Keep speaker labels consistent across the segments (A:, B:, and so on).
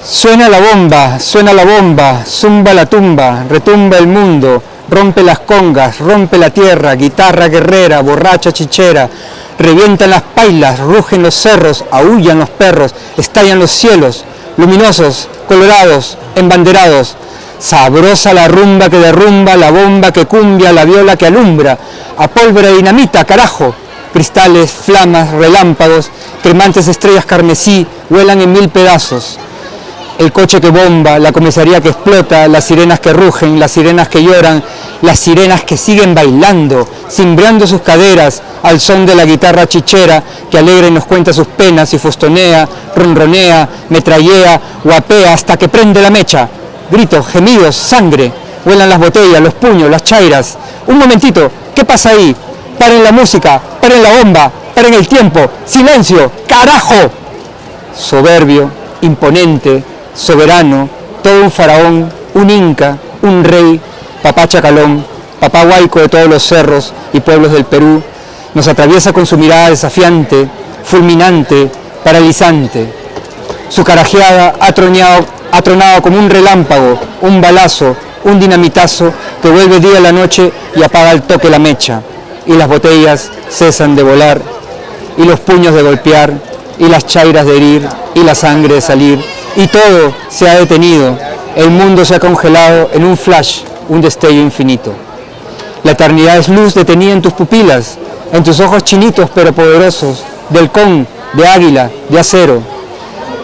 A: suena la bomba, zumba la tumba, retumba el mundo, rompe las congas, rompe la tierra, guitarra guerrera, borracha chichera, revientan las pailas, rugen los cerros, aúllan los perros, estallan los cielos, luminosos, colorados, embanderados, sabrosa la rumba que derrumba, la bomba que cumbia, la viola que alumbra, a pólvora y dinamita, carajo, cristales, flamas, relámpagos, cremantes estrellas carmesí, vuelan en 1000 pedazos. El coche que bomba, la comisaría que explota, las sirenas que rugen, las sirenas que lloran, las sirenas que siguen bailando, cimbreando sus caderas al son de la guitarra chichera que alegre nos cuenta sus penas y fostonea, ronronea, metrallea, guapea hasta que prende la mecha. Gritos, gemidos, sangre, vuelan las botellas, los puños, las chairas. Un momentito, ¿qué pasa ahí? Paren la música, paren la bomba, paren el tiempo, silencio, carajo. Soberbio, imponente, soberano, todo un faraón, un inca, un rey, papá Chacalón, papá Huayco de todos los cerros y pueblos del Perú, nos atraviesa con su mirada desafiante, fulminante, paralizante. Su carajeada ha tronado como un relámpago, un balazo, un dinamitazo que vuelve día a la noche y apaga al toque la mecha, y las botellas cesan de volar, y los puños de golpear, y las chairas de herir, y la sangre de salir, y todo se ha detenido, el mundo se ha congelado en un flash, un destello infinito. La eternidad es luz detenida en tus pupilas, en tus ojos chinitos pero poderosos, de halcón, de águila, de acero.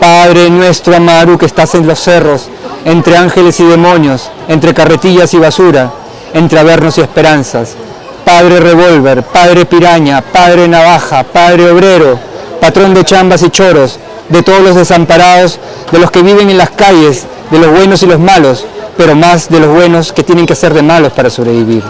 A: Padre nuestro Amaru que estás en los cerros, entre ángeles y demonios, entre carretillas y basura, entre avernos y esperanzas. Padre revólver, Padre piraña, Padre navaja, Padre obrero, patrón de chambas y choros, de todos los desamparados, de los que viven en las calles, de los buenos y los malos, pero más de los buenos que tienen que ser de malos para sobrevivir.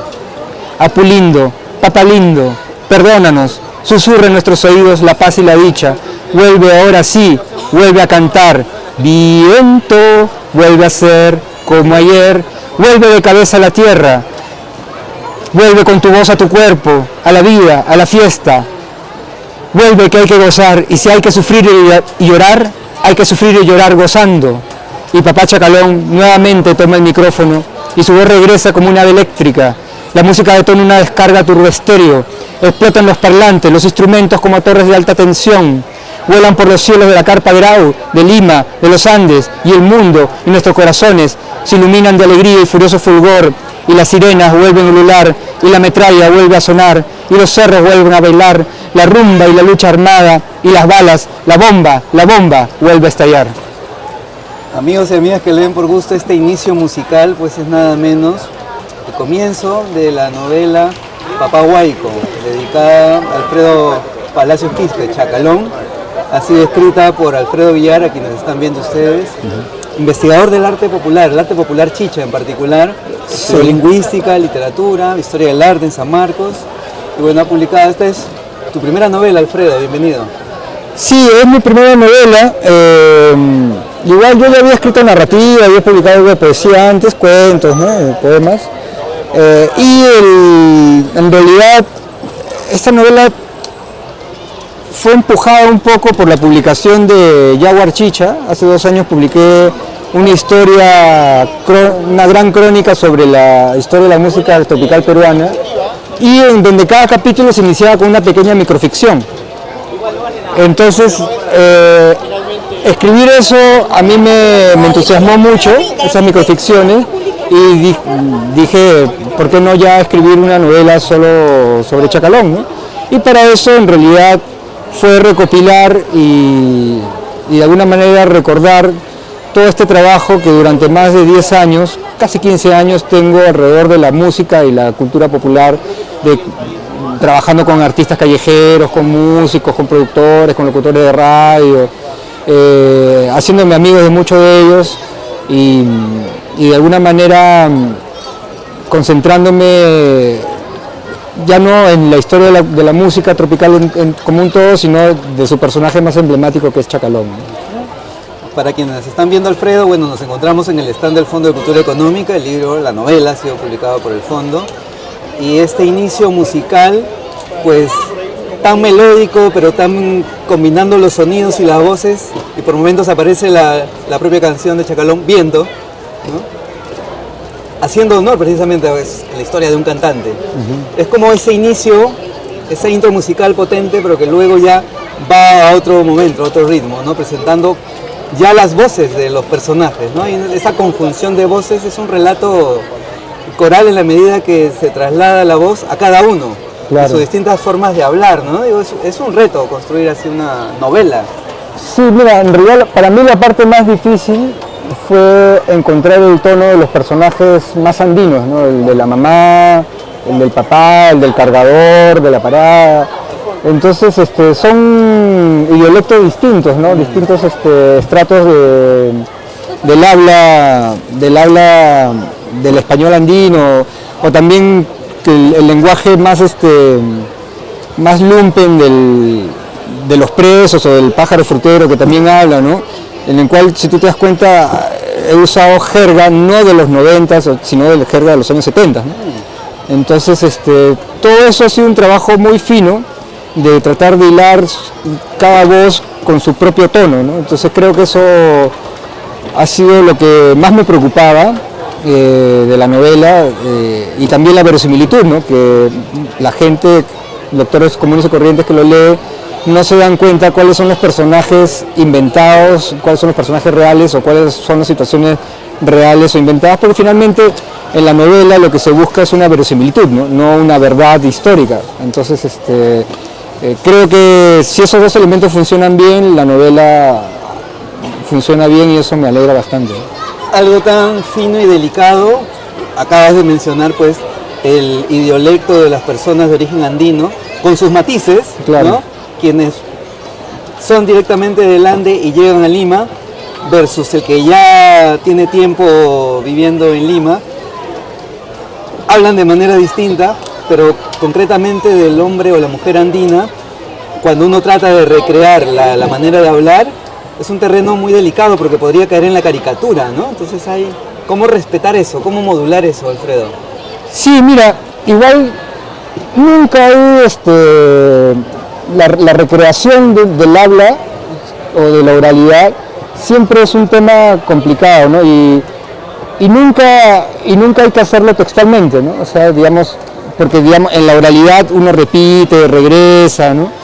A: Apulindo, papalindo, perdónanos, susurra en nuestros oídos la paz y la dicha, vuelve ahora sí, vuelve a cantar, viento, vuelve a ser como ayer, vuelve de cabeza a la tierra, vuelve con tu voz a tu cuerpo, a la vida, a la fiesta, vuelve que hay que gozar, y si hay que sufrir y llorar, hay que sufrir y llorar gozando. Y papá Chacalón nuevamente toma el micrófono y su voz regresa como una ave eléctrica. La música detona una descarga turboestéreo, explotan los parlantes, los instrumentos como torres de alta tensión, vuelan por los cielos de la Carpa Grau, de Lima, de los Andes, y el mundo y nuestros corazones se iluminan de alegría y furioso fulgor, y las sirenas vuelven a ulular, y la metralla vuelve a sonar, y los cerros vuelven a bailar, la rumba y la lucha armada, y las balas, la bomba vuelve a estallar.
B: Amigos y amigas que leen por gusto este inicio musical, pues es nada menos el comienzo de la novela Papá Huayco, dedicada a Alfredo Palacios Quispe, Chacalón. Ha sido escrita por Alfredo Villar, a quienes están viendo ustedes, investigador del arte popular chicha en particular, lingüística, literatura, historia del arte en San Marcos. Y bueno, ha publicado, esta es tu primera novela, Alfredo, bienvenido.
A: Sí, es mi primera novela. Igual yo ya había escrito narrativa, había publicado algo de poesía antes, cuentos, ¿no? Poemas. En realidad, esta novela fue empujada un poco por la publicación de Jaguar Chicha. Hace 2 años publiqué una gran crónica sobre la historia de la música tropical peruana, y en donde cada capítulo se iniciaba con una pequeña microficción. Entonces, escribir eso a mí me entusiasmó mucho, esas microficciones, y dije, ¿por qué no ya escribir una novela solo sobre Chacalón, ¿no? Y para eso, en realidad, fue recopilar y de alguna manera recordar todo este trabajo que durante más de 10 años, casi 15 años, tengo alrededor de la música y la cultura popular, trabajando con artistas callejeros, con músicos, con productores, con locutores de radio, haciéndome amigos de muchos de ellos y de alguna manera concentrándome ya no en la historia de la música tropical como un todo, sino de su personaje más emblemático, que es Chacalón.
B: Para quienes están viendo Alfredo, bueno, nos encontramos en el stand del Fondo de Cultura Económica. El libro, la novela, ha sido publicado por el Fondo. Y este inicio musical, pues tan melódico, pero tan combinando los sonidos y las voces, y por momentos aparece la propia canción de Chacalón, Viento, ¿no? Haciendo honor precisamente a la historia de un cantante. Es como ese inicio, esa intro musical potente, pero que luego ya va a otro momento, a otro ritmo, ¿no? Presentando ya las voces de los personajes, ¿no? Y esa conjunción de voces es un relato coral en la medida que se traslada la voz a cada uno, claro, sus distintas formas de hablar, ¿no? Digo, es un reto construir así una novela.
A: Sí, mira, en realidad para mí la parte más difícil fue encontrar el tono de los personajes más andinos, ¿no? El de la mamá, el del papá, el del cargador, de la parada. Entonces son idiolectos distintos, ¿no? Distintos estratos del habla del español andino, o también el lenguaje más más lumpen de los presos o del pájaro frutero que también habla, ¿no? En el cual, si tú te das cuenta, he usado jerga no de los 90, sino de la jerga de los años 70, ¿no? Entonces, todo eso ha sido un trabajo muy fino de tratar de hilar cada voz con su propio tono, ¿no? Entonces creo que eso ha sido lo que más me preocupaba de la novela, y también la verosimilitud, ¿no? Que la gente, lectores comunes y corrientes que lo lee, no se dan cuenta cuáles son los personajes inventados, cuáles son los personajes reales o cuáles son las situaciones reales o inventadas, porque finalmente en la novela lo que se busca es una verosimilitud, no una verdad histórica. Entonces creo que si esos dos elementos funcionan bien, la novela funciona bien, y eso me alegra bastante.
B: Algo tan fino y delicado, acabas de mencionar pues el idiolecto de las personas de origen andino, con sus matices, claro, ¿no? Quienes son directamente del Ande y llegan a Lima, versus el que ya tiene tiempo viviendo en Lima, hablan de manera distinta, pero concretamente del hombre o la mujer andina, cuando uno trata de recrear la manera de hablar, es un terreno muy delicado porque podría caer en la caricatura, ¿no? Entonces hay, ¿cómo respetar eso? ¿Cómo modular eso, Alfredo?
A: Sí, mira, igual nunca hay la recreación del habla o de la oralidad, siempre es un tema complicado, ¿no? Y nunca hay que hacerlo textualmente, ¿no? O sea, digamos, porque en la oralidad uno repite, regresa, ¿no?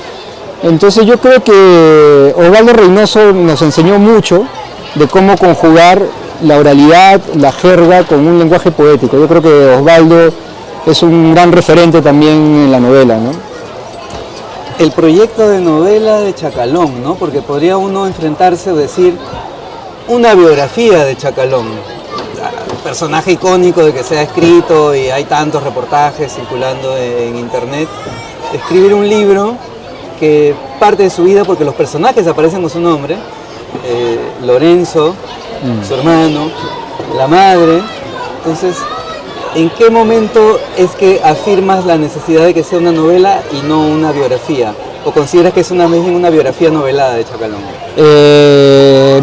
A: Entonces yo creo que Osvaldo Reynoso nos enseñó mucho de cómo conjugar la oralidad, la jerga con un lenguaje poético. Yo creo que Osvaldo es un gran referente también en la novela, ¿no?
B: El proyecto de novela de Chacalón, ¿no? Porque podría uno enfrentarse o decir una biografía de Chacalón, personaje icónico de que se ha escrito y hay tantos reportajes circulando en internet. Escribir un libro que parte de su vida, porque los personajes aparecen con su nombre, Lorenzo, su hermano, la madre. Entonces, ¿en qué momento es que afirmas la necesidad de que sea una novela y no una biografía? ¿O consideras que es una biografía novelada de Chacalón?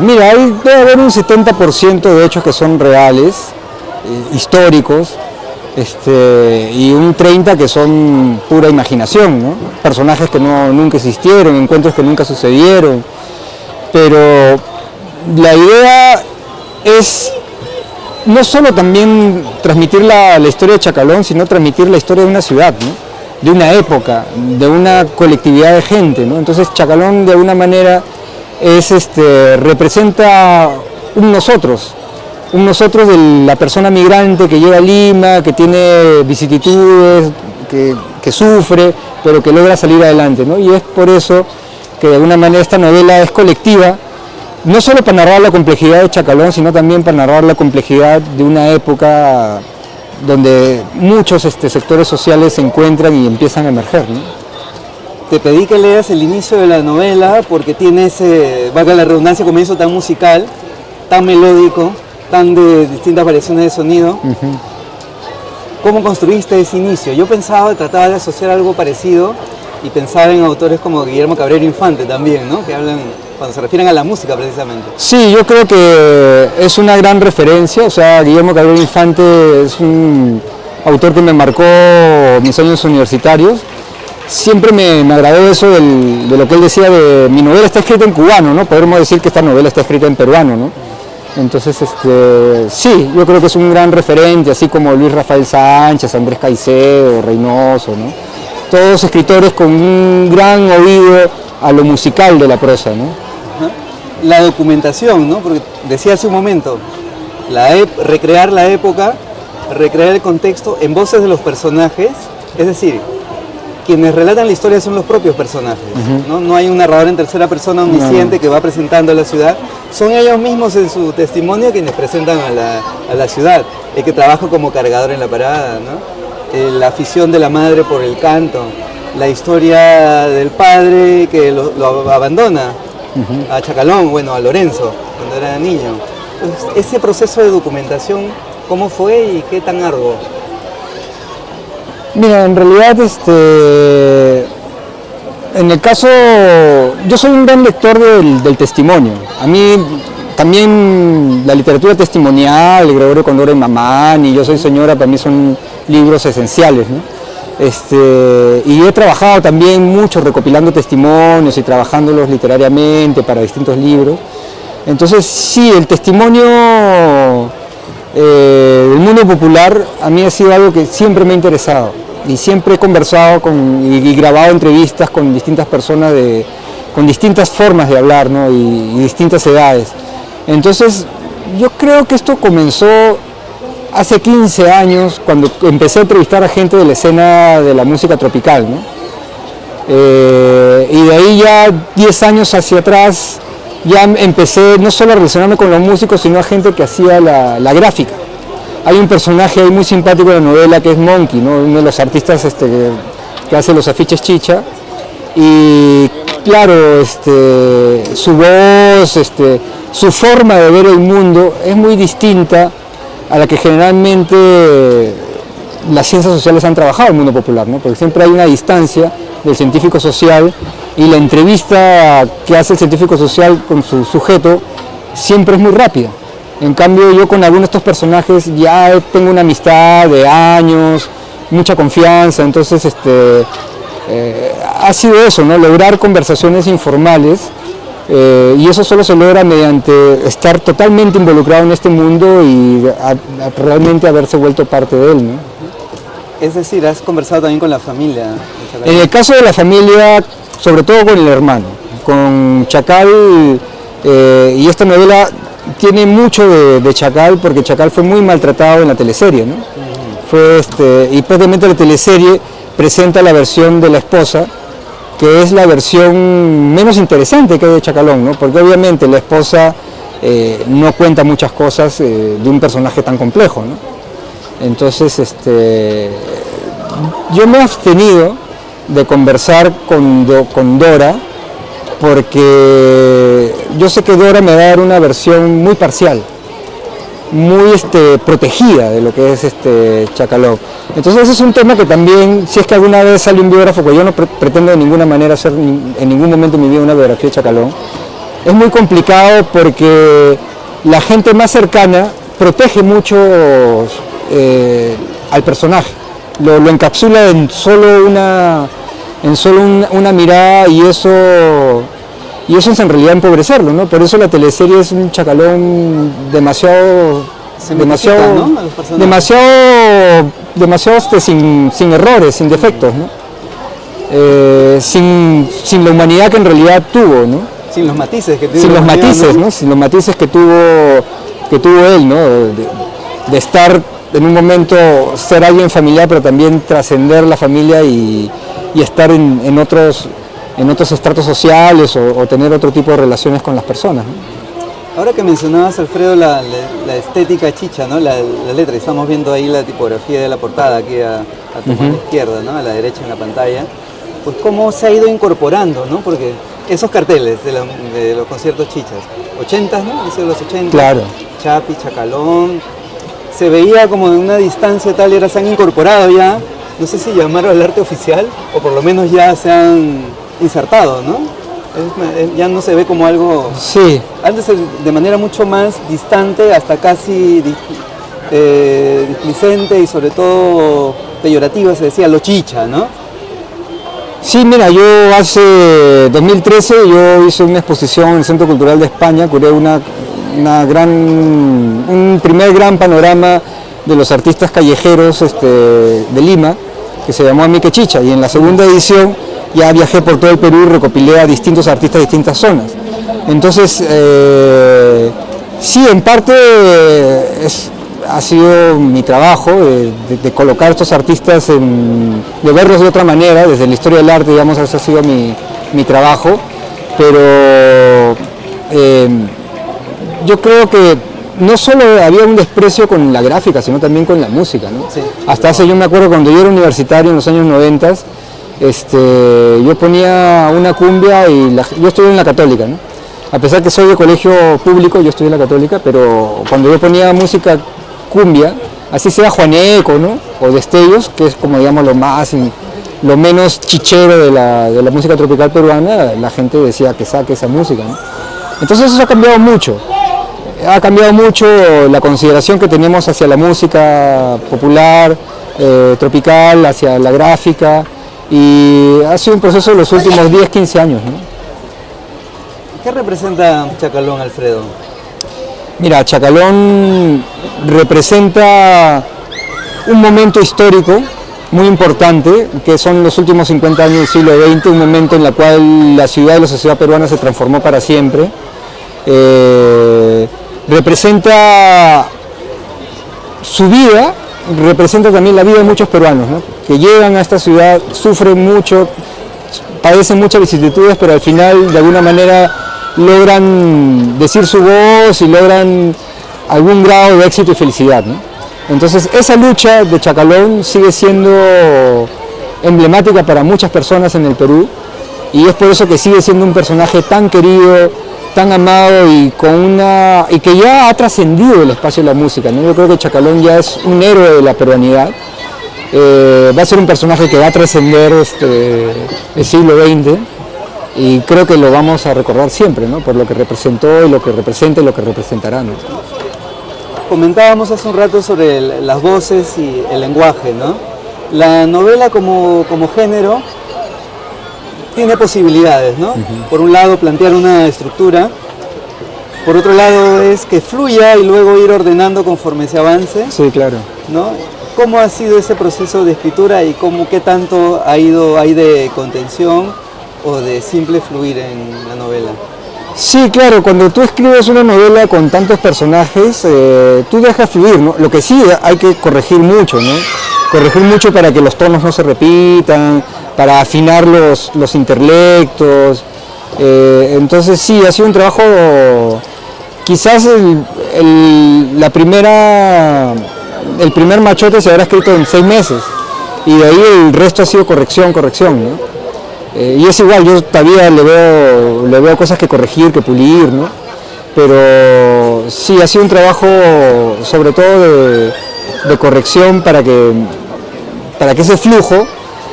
A: Mira, debe haber un 70% de hechos que son reales, históricos, y un 30% que son pura imaginación, ¿no? Personajes que nunca existieron, encuentros que nunca sucedieron. Pero la idea es no solo también transmitir la historia de Chacalón, sino transmitir la historia de una ciudad, ¿no? De una época, de una colectividad de gente, ¿no? Entonces Chacalón de alguna manera representa un nosotros de la persona migrante que llega a Lima, que tiene vicisitudes, que sufre, pero que logra salir adelante, ¿no? Y es por eso que de alguna manera esta novela es colectiva, no solo para narrar la complejidad de Chacalón, sino también para narrar la complejidad de una época donde muchos sectores sociales se encuentran y empiezan a emerger, ¿no?
B: Te pedí que leas el inicio de la novela porque tiene ese, valga la redundancia, comienzo tan musical, tan melódico, tan de distintas variaciones de sonido.
A: Uh-huh.
B: ¿Cómo construiste ese inicio? Yo trataba de asociar algo parecido y pensaba en autores como Guillermo Cabrera Infante también, ¿no? Que hablan, cuando se refieren a la música precisamente.
A: Sí, yo creo que es una gran referencia, o sea, Guillermo Cabrera Infante es un autor que me marcó mis años universitarios, siempre me agradó eso de lo que él decía de mi novela está escrita en cubano, ¿no? Podemos decir que esta novela está escrita en peruano, ¿no? Entonces, sí, yo creo que es un gran referente, así como Luis Rafael Sánchez, Andrés Caicedo, Reynoso, ¿no? Todos escritores con un gran oído a lo musical de la prosa, ¿no?
B: La documentación, ¿no? Porque decía hace un momento, recrear la época, recrear el contexto en voces de los personajes, es decir, quienes relatan la historia son los propios personajes, ¿no? No hay un narrador en tercera persona omnisciente que va presentando a la ciudad, son ellos mismos en su testimonio quienes presentan a la ciudad, el que trabaja como cargador en la parada, ¿no? La afición de la madre por el canto, la historia del padre que lo abandona a Chacalón, bueno, a Lorenzo, cuando era niño. Entonces, ese proceso de documentación, ¿cómo fue y qué tan arduo?
A: Mira, en realidad, en el caso, yo soy un gran lector del testimonio. A mí también la literatura testimonial, Gregorio Condoro y Mamán, y Yo soy señora, para mí son libros esenciales, ¿no? Y he trabajado también mucho recopilando testimonios y trabajándolos literariamente para distintos libros. Entonces, sí, el testimonio del mundo popular a mí ha sido algo que siempre me ha interesado y siempre he conversado y grabado entrevistas con distintas personas con distintas formas de hablar, ¿no? y distintas edades. Entonces, yo creo que esto comenzó hace 15 años, cuando empecé a entrevistar a gente de la escena de la música tropical, ¿no? Y de ahí ya 10 años hacia atrás, ya empecé no solo a relacionarme con los músicos, sino a gente que hacía la gráfica. Hay un personaje ahí muy simpático en la novela que es Monkey, ¿no? Uno de los artistas que hace los afiches chicha. Y claro, su voz, su forma de ver el mundo es muy distinta a la que generalmente las ciencias sociales han trabajado en el mundo popular, ¿no? Porque siempre hay una distancia del científico social y la entrevista que hace el científico social con su sujeto siempre es muy rápida. En cambio, yo con algunos de estos personajes ya tengo una amistad de años, mucha confianza, entonces ha sido eso, ¿no? Lograr conversaciones informales. Y eso solo se logra mediante estar totalmente involucrado en este mundo y realmente haberse vuelto parte de él, ¿no?
B: Es decir, has conversado también con la familia.
A: En el caso de la familia, sobre todo con el hermano, con Chacal, y esta novela tiene mucho de Chacal porque Chacal fue muy maltratado en la teleserie, ¿no? Y prácticamente la teleserie presenta la versión de la esposa, que es la versión menos interesante que hay de Chacalón, ¿no? Porque obviamente la esposa no cuenta muchas cosas de un personaje tan complejo, ¿no? Entonces, yo me he abstenido de conversar con Dora porque yo sé que Dora me va a dar una versión muy parcial, muy protegida de lo que es Chacalón. Entonces ese es un tema que también, si es que alguna vez sale un biógrafo, que yo no pretendo de ninguna manera hacer en ningún momento de mi vida una biografía de Chacalón, es muy complicado porque la gente más cercana protege mucho al personaje, lo encapsula en solo una mirada y eso es en realidad empobrecerlo, ¿no? Por eso la teleserie es un Chacalón demasiado sin errores, sin defectos, ¿no? Sin la humanidad que en realidad tuvo, ¿no?
B: Sin los matices que tuvo.
A: Sin los matices, ¿no? Sin los matices que tuvo él, ¿no? De estar en un momento, ser alguien familiar, pero también trascender la familia y estar en otros estratos sociales o tener otro tipo de relaciones con las personas, ¿no?
B: Ahora que mencionabas, Alfredo, la estética chicha, ¿no? La letra, estamos viendo ahí la tipografía de la portada aquí a tu mano izquierda, ¿no? A la derecha en la pantalla, pues cómo se ha ido incorporando, ¿no? Porque esos carteles de los conciertos chichas, 80, ¿no? Inicio de los 80,
A: claro.
B: Chapi, Chacalón, se veía como de una distancia tal y ahora se han incorporado ya, no sé si llamarlo al arte oficial, o por lo menos ya se han insertado, ¿no? Ya no se ve como algo...
A: Sí.
B: Antes de manera mucho más distante, hasta casi displicente y sobre todo peyorativa, se decía lo chicha, ¿no?
A: Sí, mira, yo hace 2013 yo hice una exposición en el Centro Cultural de España, curé un primer gran panorama de los artistas callejeros de Lima, que se llamó Amique Chicha, y en la segunda edición ya viajé por todo el Perú y recopilé a distintos artistas de distintas zonas. Entonces, sí, en parte ha sido mi trabajo de colocar a estos artistas, de verlos de otra manera, desde la historia del arte, digamos, ese ha sido mi trabajo, pero yo creo que no solo había un desprecio con la gráfica, sino también con la música, ¿no?
B: Sí.
A: Hasta hace, yo me acuerdo cuando yo era universitario en los años 90, yo ponía una cumbia y yo estudié en la Católica, ¿no? A pesar que soy de colegio público, yo estudié en la Católica, pero cuando yo ponía música cumbia, así sea Juaneco, ¿no? O Destellos, que es como digamos lo menos chichero de la música tropical peruana, la gente decía que saque esa música, ¿no? Entonces eso ha cambiado mucho la consideración que tenemos hacia la música popular, tropical, hacia la gráfica, y ha sido un proceso de los últimos 10, 15 años, ¿no?
B: ¿Qué representa Chacalón, Alfredo?
A: Mira, Chacalón representa un momento histórico muy importante, que son los últimos 50 años del siglo XX, un momento en el cual la ciudad y la sociedad peruana se transformó para siempre. Representa su vida, representa también la vida de muchos peruanos, ¿no? Que llegan a esta ciudad, sufren mucho, padecen muchas vicisitudes, pero al final de alguna manera logran decir su voz y logran algún grado de éxito y felicidad, ¿no? Entonces esa lucha de Chacalón sigue siendo emblemática para muchas personas en el Perú, y es por eso que sigue siendo un personaje tan querido, tan amado y que ya ha trascendido el espacio de la música, ¿no? Yo creo que Chacalón ya es un héroe de la peruanidad. Va a ser un personaje que va a trascender el siglo XX, y creo que lo vamos a recordar siempre, ¿no? Por lo que representó y lo que representa y lo que representará, ¿no?
B: Comentábamos hace un rato sobre las voces y el lenguaje, ¿no? La novela como género tiene posibilidades, ¿no? Por un lado plantear una estructura, por otro lado es que fluya y luego ir ordenando conforme se avance.
A: Sí, claro.
B: ¿No? ¿Cómo ha sido ese proceso de escritura y qué tanto hay de contención o de simple fluir en la novela?
A: Sí, claro, cuando tú escribes una novela con tantos personajes, tú dejas fluir, ¿no? Lo que sí hay que corregir mucho, ¿no? Corregir mucho para que los tonos no se repitan, para afinar los interlectos. Entonces sí, ha sido un trabajo, quizás el primer machote se habrá escrito en 6 meses, y de ahí el resto ha sido corrección, ¿no? Y es igual, yo todavía le veo cosas que corregir, que pulir, ¿no? Pero sí, ha sido un trabajo sobre todo de corrección para que ese flujo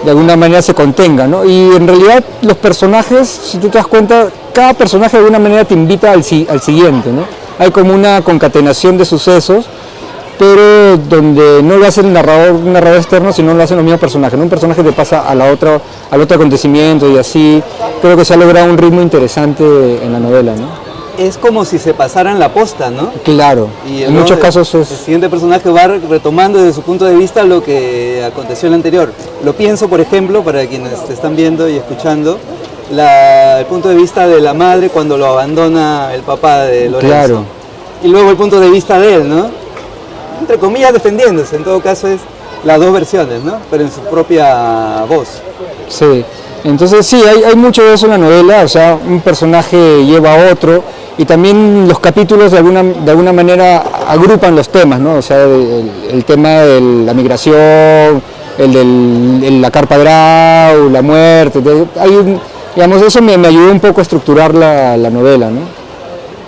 A: de alguna manera se contenga, ¿no? Y en realidad los personajes, si tú te das cuenta, cada personaje de alguna manera te invita al siguiente, ¿no? Hay como una concatenación de sucesos, pero donde no lo hace un narrador externo, sino lo hacen los mismos personajes, ¿no? Un personaje te pasa al otro acontecimiento, y así creo que se ha logrado un ritmo interesante en la novela, ¿no?
B: Es como si se pasaran la posta, ¿no?
A: Claro,
B: y
A: en muchos casos es...
B: El siguiente personaje va retomando desde su punto de vista lo que aconteció en el anterior. Lo pienso, por ejemplo, para quienes te están viendo y escuchando, el punto de vista de la madre cuando lo abandona el papá de Lorenzo.
A: Claro.
B: Y luego el punto de vista de él, ¿no? Entre comillas defendiéndose, en todo caso es las dos versiones, ¿no? Pero en su propia voz.
A: Sí, entonces sí, hay mucho de eso en la novela, o sea, un personaje lleva a otro, y también los capítulos de alguna manera agrupan los temas, ¿no? O sea, el tema de la migración, la carpa Grau, la muerte, digamos, eso me ayudó un poco a estructurar la novela, ¿no?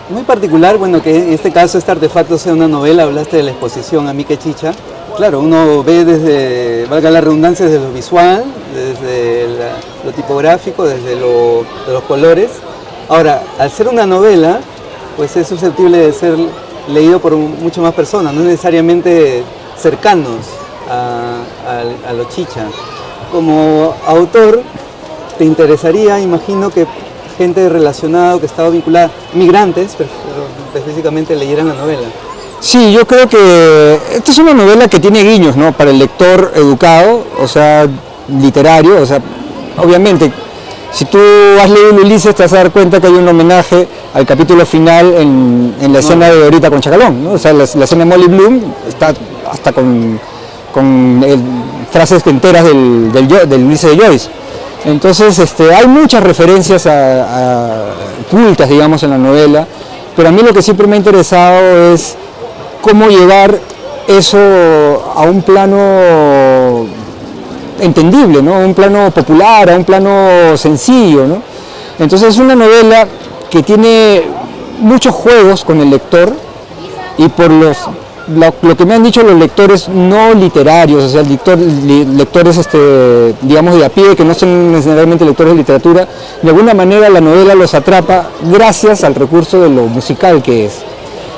B: Muy particular, bueno, que en este caso este artefacto sea una novela. Hablaste de la exposición Amique Chicha. Claro, uno ve desde, valga la redundancia, desde lo visual, desde lo tipográfico, desde de los colores. Ahora, al ser una novela, pues es susceptible de ser leído por muchas más personas, no necesariamente cercanos a lo chicha. Como autor, te interesaría, imagino que gente relacionada, que estaba vinculada, migrantes, pero específicamente leyeran la novela.
A: Sí, yo creo que esta es una novela que tiene guiños, ¿no? Para el lector educado, o sea, literario, o sea, obviamente, si tú has leído Ulises te vas a dar cuenta que hay un homenaje al capítulo final en la escena de Ahorita con Chacalón, ¿no? O sea, la escena de Molly Bloom está hasta con frases enteras del Ulises de Joyce. Entonces, hay muchas referencias ocultas, digamos, en la novela, pero a mí lo que siempre me ha interesado es cómo llevar eso a un plano entendible, ¿no? A un plano popular, a un plano sencillo, ¿no? Entonces es una novela que tiene muchos juegos con el lector y por lo que me han dicho los lectores no literarios, o sea, lectores digamos de a pie, que no son necesariamente lectores de literatura, de alguna manera la novela los atrapa gracias al recurso de lo musical que es.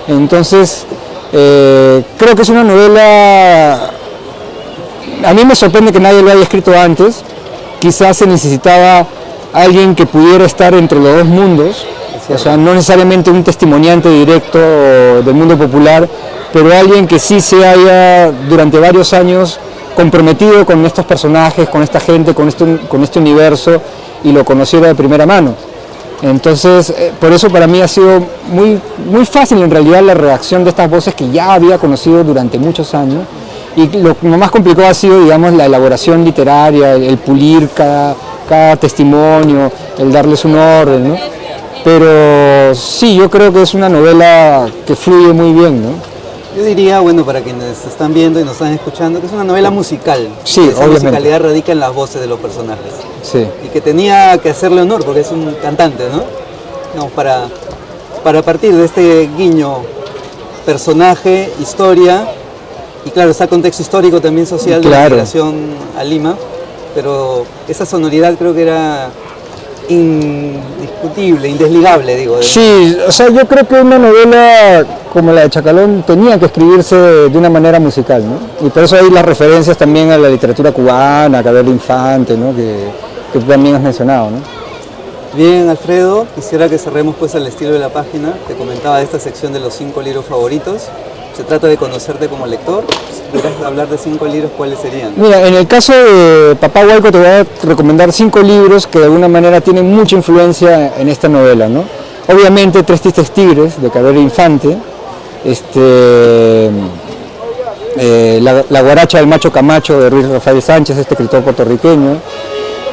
A: Entonces, creo que es una novela, a mí me sorprende que nadie lo haya escrito antes, quizás se necesitaba alguien que pudiera estar entre los dos mundos, o sea, no necesariamente un testimoniante directo del mundo popular, pero alguien que sí se haya durante varios años comprometido con estos personajes, con esta gente, con este universo y lo conociera de primera mano. Entonces, por eso para mí ha sido muy fácil en realidad la redacción de estas voces que ya había conocido durante muchos años, y lo más complicado ha sido, digamos, la elaboración literaria, el pulir cada testimonio, el darles un orden, ¿no? Pero sí, yo creo que es una novela que fluye muy bien, ¿no?
B: Yo diría, bueno, para quienes están viendo y nos están escuchando, que es una novela musical.
A: Sí,
B: esa
A: obviamente.
B: musicalidad radica en las voces de los personajes.
A: Sí.
B: Y que tenía que hacerle honor porque es un cantante, ¿no? Digamos, para partir de este guiño, personaje, historia, y claro, está contexto histórico también social de la migración a Lima, pero esa sonoridad creo que era indiscutible, indesligable, digo.
A: Sí, o sea, yo creo que una novela como la de Chacalón tenía que escribirse de una manera musical, ¿no? Y por eso hay las referencias también a la literatura cubana, a Gabriel Infante, ¿no? Que tú también has mencionado, ¿no?
B: Bien, Alfredo, quisiera que cerremos pues al estilo de la página. Te comentaba esta sección de los 5 libros favoritos. Se trata de conocerte como lector. Si pudieras hablar de 5 libros, ¿cuáles serían?
A: Mira, en el caso de Papá Huayco te voy a recomendar 5 libros que de alguna manera tienen mucha influencia en esta novela, ¿no? Obviamente Tres Tristes Tigres, de Gabriel Infante, la Guaracha del Macho Camacho, de Ruiz Rafael Sánchez, este escritor puertorriqueño,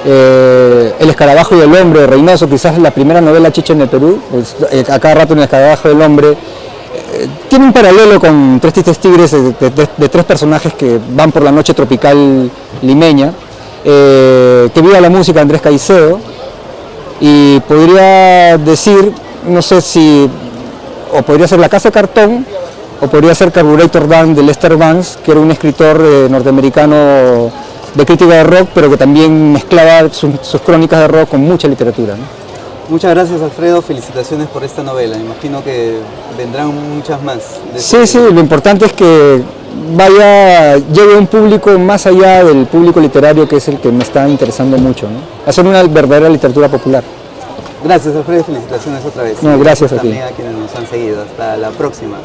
A: El Escarabajo y el Hombre, de Reynoso, quizás la primera novela chicha en el Perú, a cada rato en El Escarabajo y el Hombre. Tiene un paralelo con Tres Tristes Tigres de 3 personajes que van por la noche tropical limeña, que viva la música Andrés Caicedo, y podría decir, no sé si, o podría ser La Casa de Cartón, o podría ser Carburetor Dan de Lester Vance, que era un escritor norteamericano de crítica de rock, pero que también mezclaba sus crónicas de rock con mucha literatura, ¿no?
B: Muchas gracias, Alfredo, felicitaciones por esta novela, imagino que vendrán muchas más.
A: Sí, lo importante es que llegue a un público más allá del público literario, que es el que me está interesando mucho, ¿no? Hacer una verdadera literatura popular.
B: Gracias, Alfredo, felicitaciones otra vez.
A: No, gracias a ti.
B: También a quienes nos han seguido, hasta la próxima.